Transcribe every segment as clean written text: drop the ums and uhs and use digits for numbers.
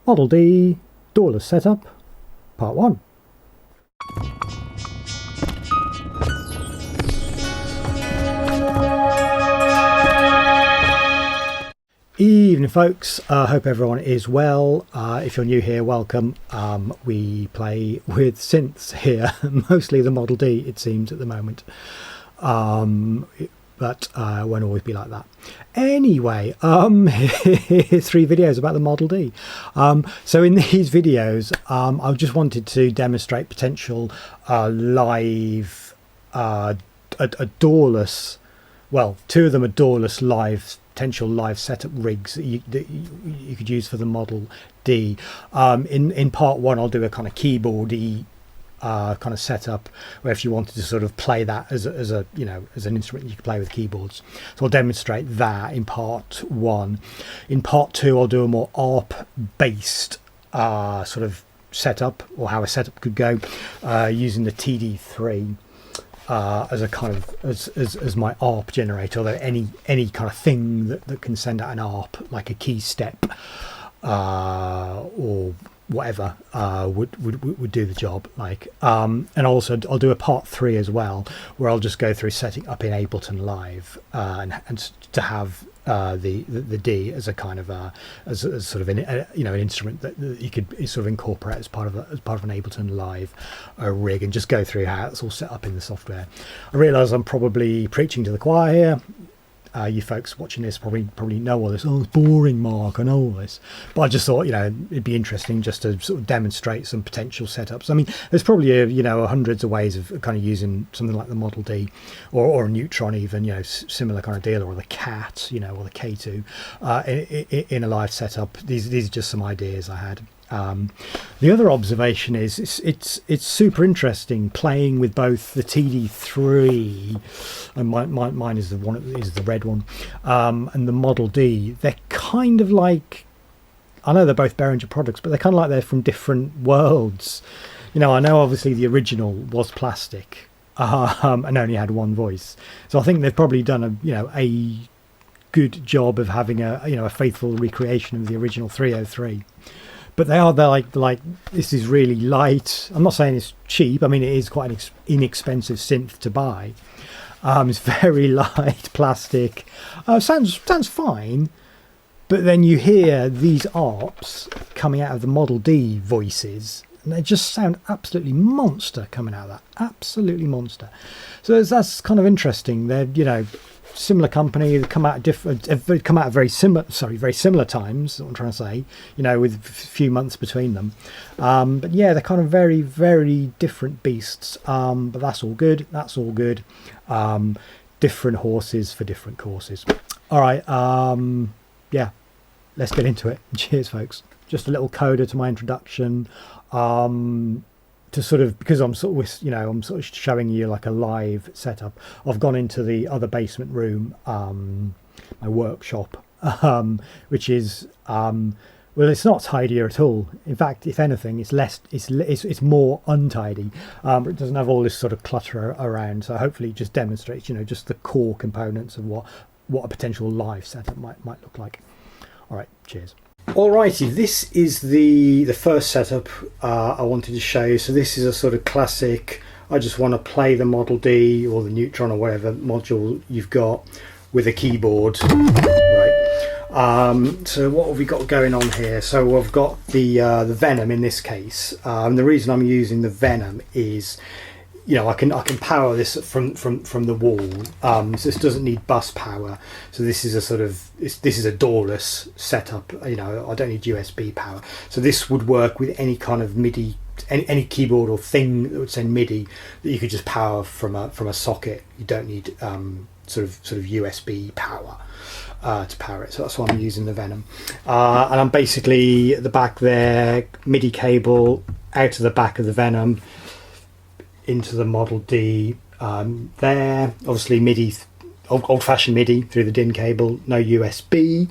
Model D doorless setup, part 1. Evening folks, hope everyone is well. If you're new here, welcome. We play with synths here, mostly the Model D it seems at the moment, but it won't always be like that. Anyway, here's 3 videos about the Model D. So in these videos I just wanted to demonstrate potential live a doorless, well, 2 of them are doorless potential live setup rigs that you could use for the Model D. In part 1 I'll do a kind of keyboardy kind of setup where if you wanted to sort of play that as a you know, as an instrument you could play with keyboards. So I'll demonstrate that in part 1. In part 2 I'll do a more ARP based sort of setup, or how a setup could go using the TD3 as a kind of as my ARP generator, although any kind of thing that can send out an ARP, like a key step or whatever, would do the job. Like and also I'll do a part 3 as well, where I'll just go through setting up in Ableton Live and to have the D as a kind of as sort of an you know, an instrument that you could sort of incorporate as part of an Ableton Live rig, and just go through how it's all set up in the software. I realise I'm probably preaching to the choir here. You folks watching this probably know all this. Oh, it's boring, Mark, I know all this. But I just thought, you know, it'd be interesting just to sort of demonstrate some potential setups. I mean, there's probably you know, hundreds of ways of kind of using something like the Model D or a Neutron even, you know, similar kind of deal, or the Cat, you know, or the K2 in a live setup. These are just some ideas I had. The other observation is it's super interesting playing with both the TD3, and mine is the red one, and the Model D. They're kind of like, I know they're both Behringer products, but they're kind of like they're from different worlds. You know, I know obviously the original was plastic and only had one voice, so I think they've probably done a good job of having a faithful recreation of the original 303. But they're like this is really light. I'm not saying it's cheap. I mean, it is quite an inexpensive synth to buy. It's very light, plastic. Sounds fine. But then you hear these ARPs coming out of the Model D voices, and they just sound absolutely monster coming out of that. Absolutely monster. So that's kind of interesting. They're, you know, similar company. They come out at very similar times, what I'm trying to say, you know, with a few months between them, but yeah, they're kind of very, very different beasts, but that's all good. Different horses for different courses. All right, yeah, let's get into it. Cheers folks. Just a little coda to my introduction, to sort of, because I'm sort of, you know, I'm sort of showing you like a live setup. I've gone into the other basement room, my workshop, which is well, it's not tidier at all. In fact, if anything, it's more untidy. It doesn't have all this sort of clutter around. So hopefully it just demonstrates, you know, just the core components of what a potential live setup might look like. All right, cheers. Alrighty, this is the first setup I wanted to show you. So this is a sort of classic, I just want to play the Model D or the Neutron or whatever module you've got with a keyboard, right? So what have we got going on here? So we've got the Venom in this case. The reason I'm using the Venom is, you know, I can power this from the wall. So this doesn't need bus power. So this is a sort of this is a doorless setup. You know, I don't need USB power. So this would work with any kind of MIDI, any keyboard or thing that would send MIDI that you could just power from a socket. You don't need sort of USB power to power it. So that's why I'm using the Venom. And I'm basically at the back there, MIDI cable out of the back of the Venom into the Model D there. Obviously MIDI, old-fashioned MIDI through the DIN cable, no USB.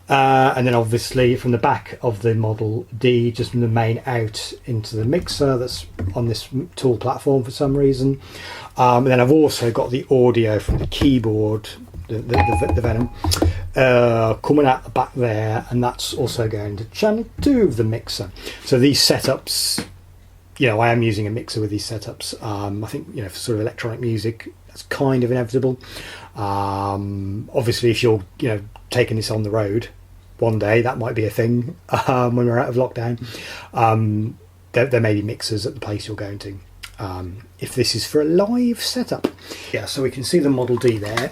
And then obviously from the back of the Model D, just from the main out into the mixer that's on this tool platform for some reason. And then I've also got the audio from the keyboard, the Venom, coming out the back there, and that's also going to channel 2 of the mixer. So these setups, I am using a mixer with these setups. I think, for sort of electronic music, that's kind of inevitable. Obviously, if you're, taking this on the road one day, that might be a thing when we're out of lockdown. There may be mixers at the place you're going to. If this is for a live setup. Yeah, so we can see the Model D there.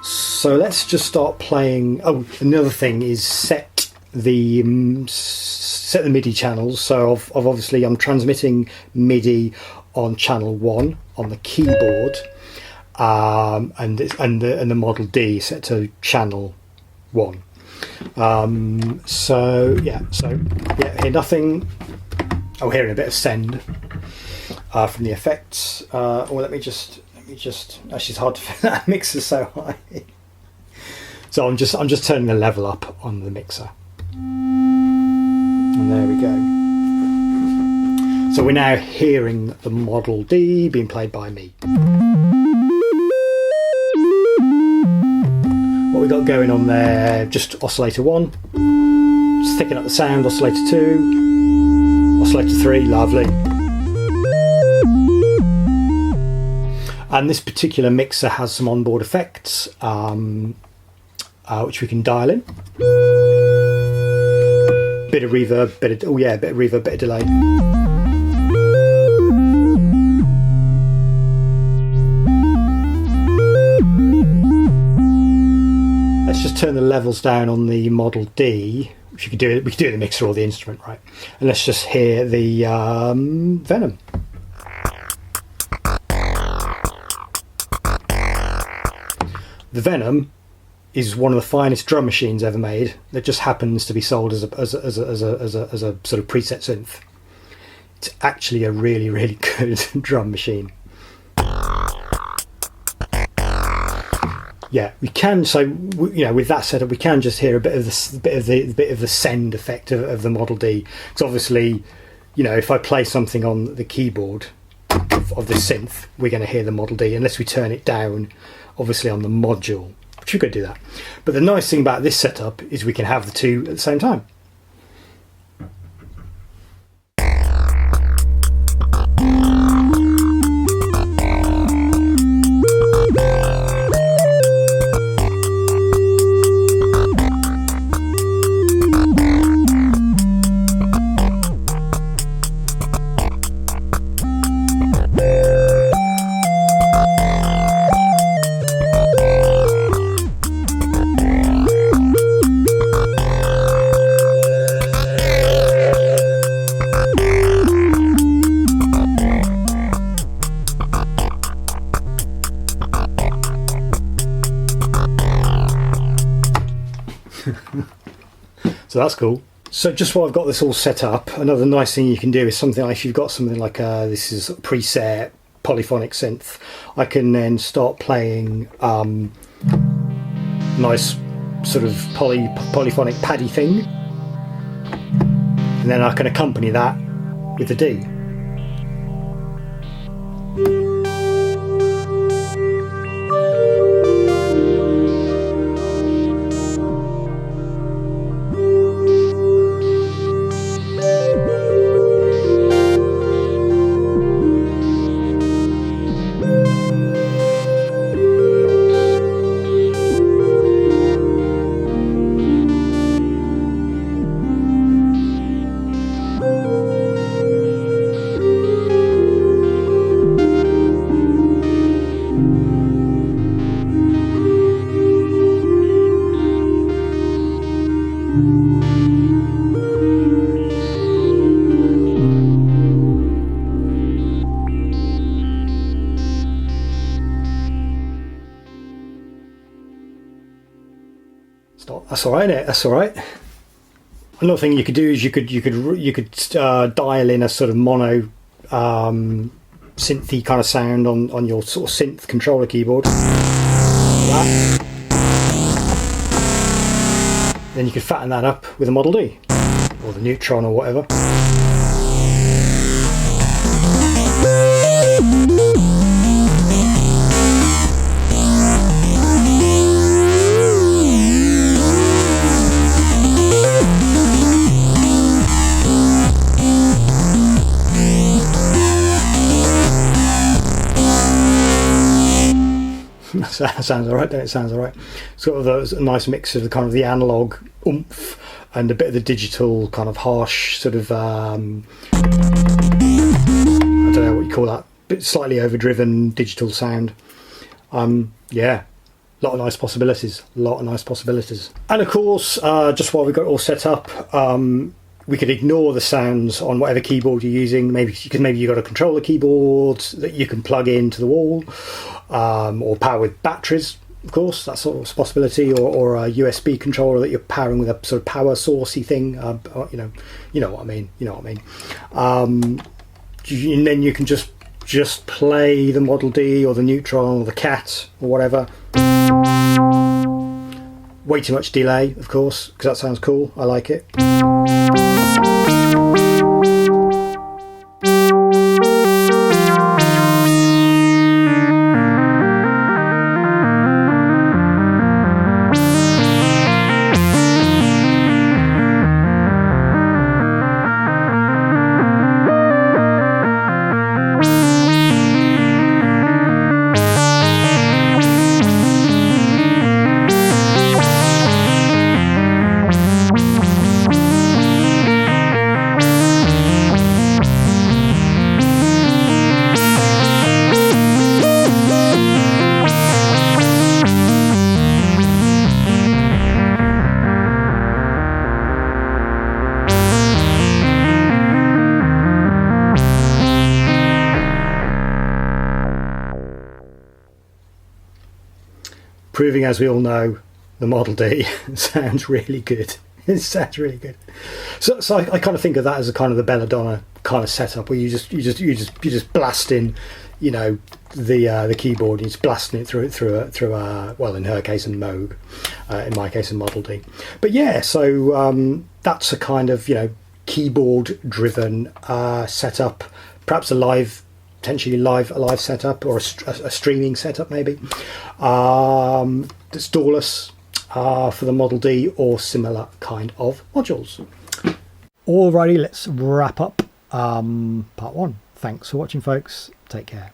So let's just start playing. Oh, another thing is set the MIDI channels. So obviously I'm transmitting MIDI on channel 1 on the keyboard, and the Model D set to channel 1. Hear nothing. Oh, hearing a bit of send from the effects. Let me just. Actually, it's hard to fit that mixer so high. So I'm just turning the level up on the mixer, and there we go. So we're now hearing the Model D being played by me. What we got going on there? Just oscillator 1, just thicken up the sound. Oscillator 2, oscillator 3, lovely. And this particular mixer has some onboard effects, which we can dial in. Bit of reverb, bit of delay. Let's just turn the levels down on the Model D, which we could do the mixer or the instrument, right? And let's just hear the Venom. The Venom is one of the finest drum machines ever made. That just happens to be sold as a sort of preset synth. It's actually a really, really good drum machine. Yeah, we can. So with that setup, we can just hear a bit of the send effect of the Model D. Because obviously, if I play something on the keyboard of the synth, we're going to hear the Model D unless we turn it down. Obviously on the module, which we could do that. But the nice thing about this setup is we can have the two at the same time. So that's cool. So just while I've got this all set up, another nice thing you can do is something like, if you've got something like this is a preset polyphonic synth, I can then start playing nice sort of polyphonic paddy thing, and then I can accompany that with the D. That's all right, innit? That's all right. Another thing you could do is you could dial in a sort of mono synthy kind of sound on your sort of synth controller keyboard. Like that. Then you could fatten that up with a Model D or the Neutron or whatever. Sounds all right, don't it? Sounds all right. Sort of a nice mix of the kind of the analog oomph and a bit of the digital kind of harsh sort of I don't know what you call that, bit slightly overdriven digital sound. Yeah, a lot of nice possibilities. And of course, just while we got it all set up, we could ignore the sounds on whatever keyboard you're using. Maybe you've got a controller keyboard that you can plug into the wall, or power with batteries. Of course, that's sort of a possibility, or a USB controller that you're powering with a sort of power sourcey thing. You know what I mean. And then you can just play the Model D or the Neutron or the Cat or whatever. Way too much delay, of course, because that sounds cool. I like it. Proving, as we all know, the Model D sounds really good. It sounds really good. So I kind of think of that as a kind of the Belladonna kind of setup, where you just blast in, the keyboard. You're just blasting it through a well, in her case, a Moog, in my case, a Model D. But yeah, so that's a kind of keyboard driven setup, perhaps potentially a live setup, or a streaming setup maybe, that's doorless for the Model D or similar kind of modules. Alrighty, let's wrap up part one. Thanks for watching, folks. Take care.